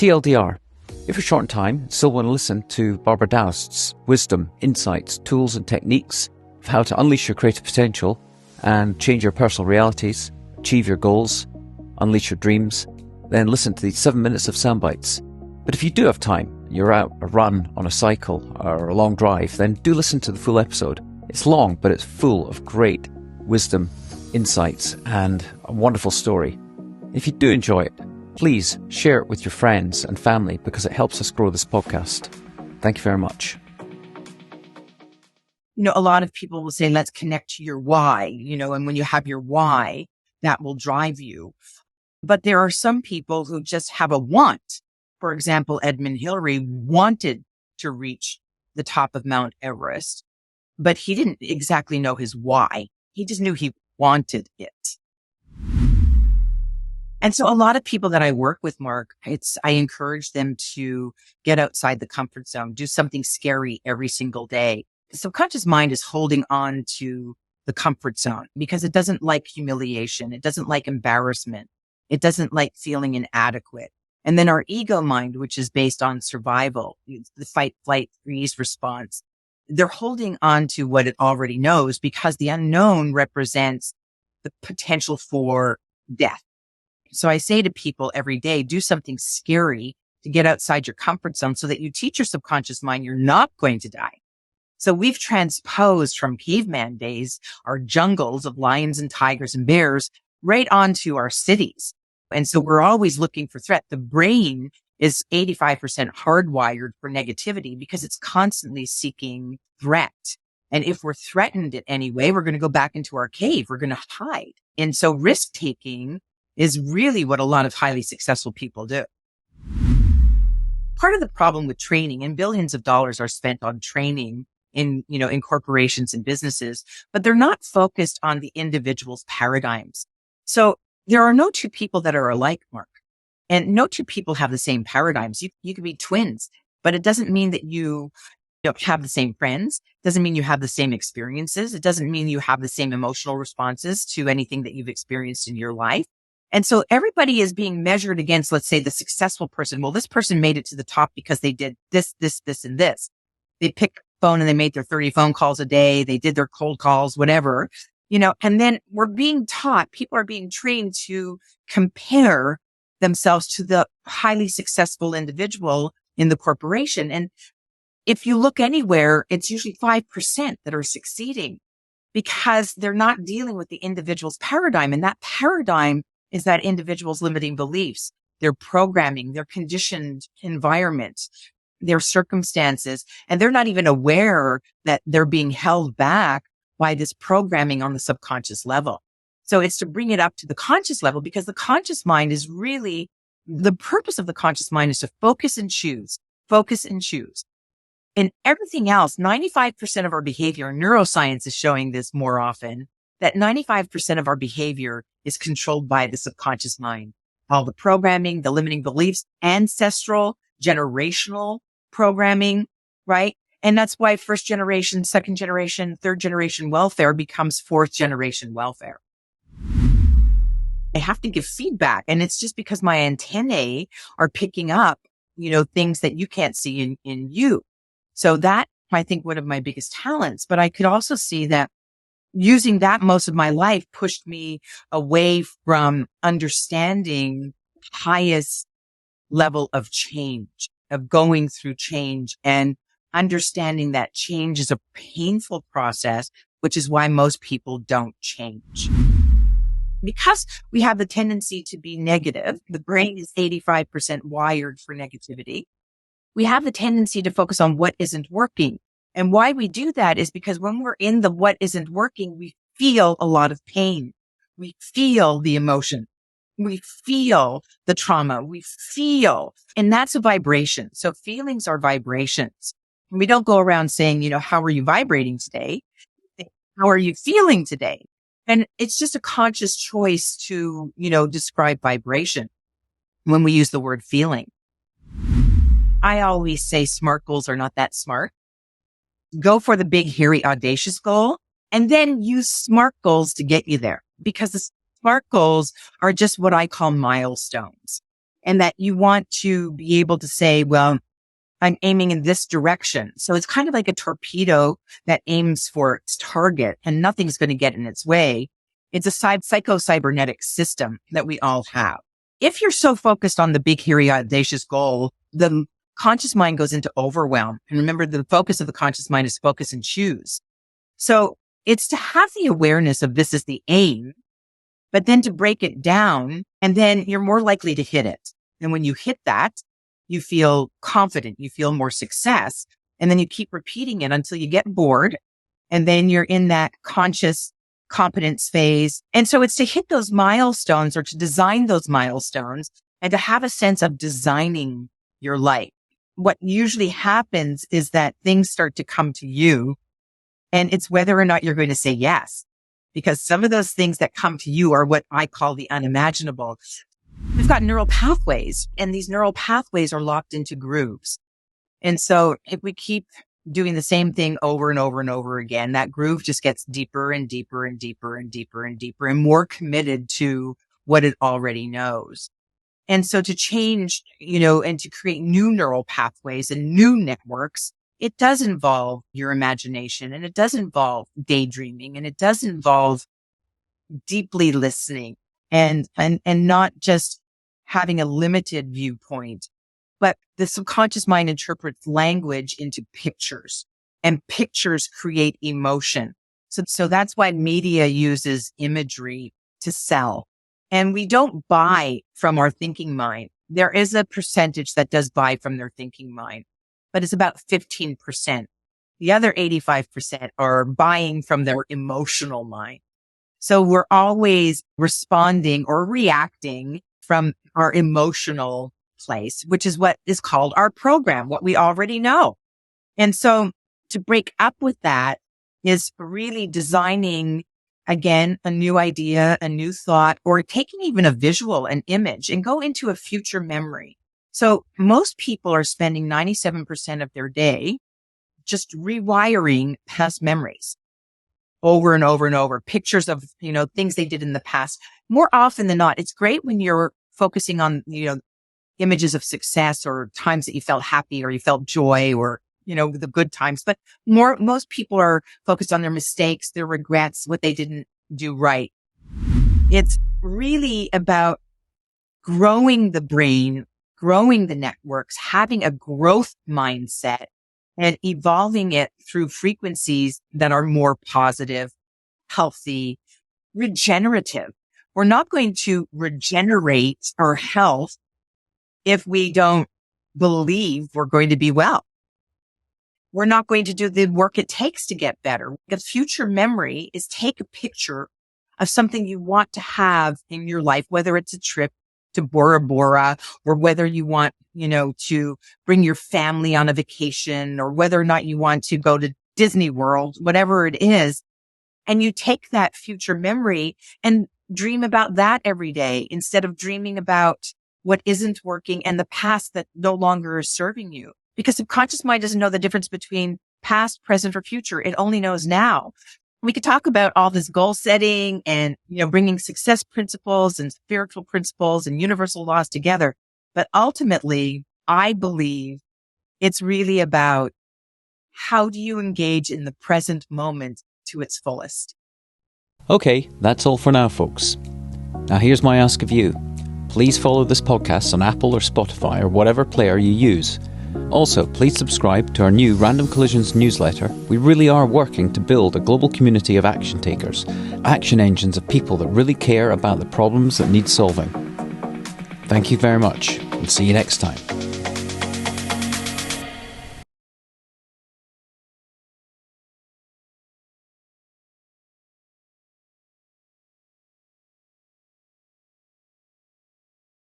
TLDR, if you're short on time and still want to listen to Barbara Doust's wisdom, insights, tools and techniques of how to unleash your creative potential and change your personal realities, achieve your goals, unleash your dreams, then listen to these 7 minutes of Soundbites. But if you do have time, you're out a run on a cycle or a long drive, then do listen to the full episode. It's long, but it's full of great wisdom, insights, and a wonderful story. If you do enjoy it, please share it with your friends and family because it helps us grow this podcast. Thank you very much. A lot of people will say, let's connect to your why, and when you have your why, that will drive you. But there are some people who just have a want. For example, Edmund Hillary wanted to reach the top of Mount Everest, but he didn't exactly know his why. He just knew he wanted it. And so a lot of people that I work with, Mark, I encourage them to get outside the comfort zone, do something scary every single day. The subconscious mind is holding on to the comfort zone because it doesn't like humiliation. It doesn't like embarrassment. It doesn't like feeling inadequate. And then our ego mind, which is based on survival, the fight, flight, freeze response, they're holding on to what it already knows because the unknown represents the potential for death. So I say to people every day, do something scary to get outside your comfort zone so that you teach your subconscious mind you're not going to die. So we've transposed from caveman days, our jungles of lions and tigers and bears, right onto our cities. And so we're always looking for threat. The brain is 85% hardwired for negativity because it's constantly seeking threat. And if we're threatened in any way, we're going to go back into our cave. We're going to hide. And so risk taking is really what a lot of highly successful people do. Part of the problem with training, and billions of dollars are spent on training in corporations and businesses, but they're not focused on the individual's paradigms. So there are no two people that are alike, Mark, and no two people have the same paradigms. You could be twins, but it doesn't mean that you have the same friends. It doesn't mean you have the same experiences. It doesn't mean you have the same emotional responses to anything that you've experienced in your life. And so everybody is being measured against, let's say, the successful person. Well, this person made it to the top because they did this, and this. They picked the phone and they made their 30 phone calls a day. They did their cold calls, whatever, and then we're being taught, people are being trained to compare themselves to the highly successful individual in the corporation. And if you look anywhere, it's usually 5% that are succeeding because they're not dealing with the individual's paradigm. And that paradigm is that individual's limiting beliefs, their programming, their conditioned environment, their circumstances, and they're not even aware that they're being held back by this programming on the subconscious level. So it's to bring it up to the conscious level because the conscious mind is really, the purpose of the conscious mind is to focus and choose. And everything else, 95% of our behavior, and neuroscience is showing this more often, that 95% of our behavior is controlled by the subconscious mind. All the programming, the limiting beliefs, ancestral, generational programming, right? And that's why first generation, second generation, third generation welfare becomes fourth generation welfare. I have to give feedback. And it's just because my antennae are picking up, things that you can't see in you. So that, I think, one of my biggest talents. But I could also see that using that most of my life pushed me away from understanding highest level of change, of going through change and understanding that change is a painful process, which is why most people don't change. Because we have the tendency to be negative, the brain is 85% wired for negativity. We have the tendency to focus on what isn't working. And why we do that is because when we're in the what isn't working, we feel a lot of pain. We feel the emotion. We feel the trauma. And that's a vibration. So feelings are vibrations. We don't go around saying, how are you vibrating today? How are you feeling today? And it's just a conscious choice to, describe vibration when we use the word feeling. I always say smart goals are not that smart. Go for the big, hairy, audacious goal and then use SMART goals to get you there because the SMART goals are just what I call milestones. and that you want to be able to say, well, I'm aiming in this direction. So it's kind of like a torpedo that aims for its target and nothing's going to get in its way. It's a psycho-cybernetic system that we all have. If you're so focused on the big, hairy, audacious goal, the conscious mind goes into overwhelm. And remember, the focus of the conscious mind is focus and choose. So it's to have the awareness of this is the aim, but then to break it down, and then you're more likely to hit it. And when you hit that, you feel confident, you feel more success, and then you keep repeating it until you get bored. And then you're in that conscious competence phase. And so it's to hit those milestones or to design those milestones and to have a sense of designing your life. What usually happens is that things start to come to you, and it's whether or not you're going to say yes, because some of those things that come to you are what I call the unimaginable. We've got neural pathways, and these neural pathways are locked into grooves. And so if we keep doing the same thing over and over and over again, that groove just gets deeper and deeper and deeper and deeper and deeper and more committed to what it already knows. And so to change, and to create new neural pathways and new networks, it does involve your imagination, and it does involve daydreaming, and it does involve deeply listening and not just having a limited viewpoint, but the subconscious mind interprets language into pictures, and pictures create emotion. So that's why media uses imagery to sell. And we don't buy from our thinking mind. There is a percentage that does buy from their thinking mind, but it's about 15%. The other 85% are buying from their emotional mind. So we're always responding or reacting from our emotional place, which is what is called our program, what we already know. And so to break up with that is really designing, again, a new idea, a new thought, or taking even a visual, an image, and go into a future memory. So most people are spending 97% of their day just rewiring past memories over and over and over, pictures of, things they did in the past. More often than not, it's great when you're focusing on, images of success or times that you felt happy or you felt joy or, the good times. But most people are focused on their mistakes, their regrets, what they didn't do right. It's really about growing the brain, growing the networks, having a growth mindset, and evolving it through frequencies that are more positive, healthy, regenerative. We're not going to regenerate our health if we don't believe we're going to be well. We're not going to do the work it takes to get better. A future memory is take a picture of something you want to have in your life, whether it's a trip to Bora Bora, or whether you want, to bring your family on a vacation, or whether or not you want to go to Disney World, whatever it is. And you take that future memory and dream about that every day instead of dreaming about what isn't working and the past that no longer is serving you. Because subconscious mind doesn't know the difference between past, present, or future. It only knows now. We could talk about all this goal setting and, bringing success principles and spiritual principles and universal laws together. But ultimately, I believe it's really about how do you engage in the present moment to its fullest. Okay, that's all for now, folks. Now here's my ask of you. Please follow this podcast on Apple or Spotify or whatever player you use. Also, please subscribe to our new Random Collisions newsletter. We really are working to build a global community of action takers, action engines of people that really care about the problems that need solving. Thank you very much, and see you next time.